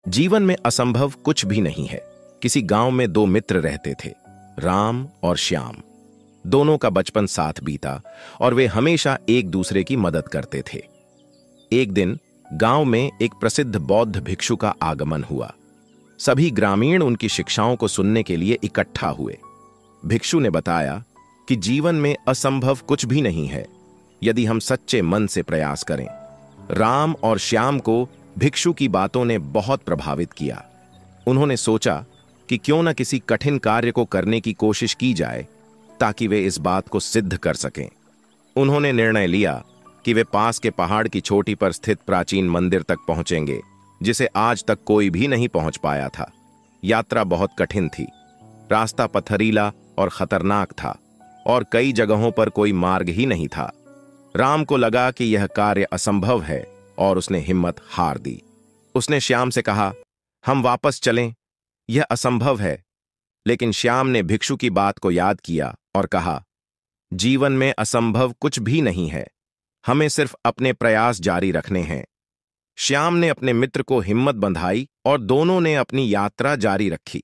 जीवन में असंभव कुछ भी नहीं है। किसी गांव में दो मित्र रहते थे, राम और श्याम। दोनों का बचपन साथ बीता और वे हमेशा एक दूसरे की मदद करते थे। एक दिन गांव में एक प्रसिद्ध बौद्ध भिक्षु का आगमन हुआ। सभी ग्रामीण उनकी शिक्षाओं को सुनने के लिए इकट्ठा हुए। भिक्षु ने बताया कि जीवन में असंभव कुछ भी नहीं है यदि हम सच्चे मन से प्रयास करें। राम और श्याम को भिक्षु की बातों ने बहुत प्रभावित किया। उन्होंने सोचा कि क्यों न किसी कठिन कार्य को करने की कोशिश की जाए ताकि वे इस बात को सिद्ध कर सकें। उन्होंने निर्णय लिया कि वे पास के पहाड़ की चोटी पर स्थित प्राचीन मंदिर तक पहुंचेंगे, जिसे आज तक कोई भी नहीं पहुंच पाया था। यात्रा बहुत कठिन थी। रास्ता पथरीला और खतरनाक था और कई जगहों पर कोई मार्ग ही नहीं था। राम को लगा कि यह कार्य असंभव है और उसने हिम्मत हार दी। उसने श्याम से कहा, हम वापस चलें, यह असंभव है। लेकिन श्याम ने भिक्षु की बात को याद किया और कहा, जीवन में असंभव कुछ भी नहीं है, हमें सिर्फ अपने प्रयास जारी रखने हैं। श्याम ने अपने मित्र को हिम्मत बंधाई और दोनों ने अपनी यात्रा जारी रखी।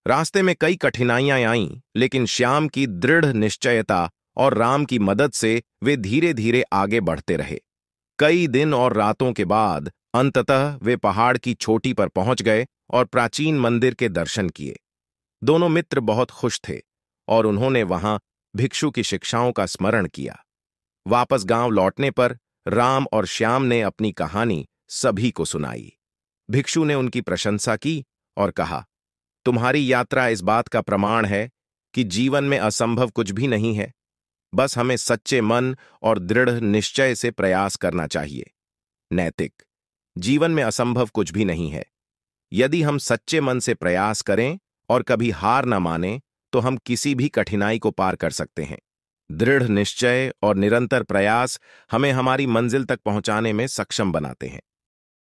रास्ते में कई कठिनाइयां आईं, लेकिन श्याम की दृढ़ निश्चयता और राम की मदद से वे धीरे धीरे आगे बढ़ते रहे। कई दिन और रातों के बाद अंततः वे पहाड़ की चोटी पर पहुंच गए और प्राचीन मंदिर के दर्शन किए। दोनों मित्र बहुत खुश थे और उन्होंने वहां भिक्षु की शिक्षाओं का स्मरण किया। वापस गांव लौटने पर राम और श्याम ने अपनी कहानी सभी को सुनाई। भिक्षु ने उनकी प्रशंसा की और कहा, तुम्हारी यात्रा इस बात का प्रमाण है कि जीवन में असंभव कुछ भी नहीं है। बस हमें सच्चे मन और दृढ़ निश्चय से प्रयास करना चाहिए। नैतिक जीवन में असंभव कुछ भी नहीं है। यदि हम सच्चे मन से प्रयास करें और कभी हार न माने तो हम किसी भी कठिनाई को पार कर सकते हैं। दृढ़ निश्चय और निरंतर प्रयास हमें हमारी मंजिल तक पहुंचाने में सक्षम बनाते हैं।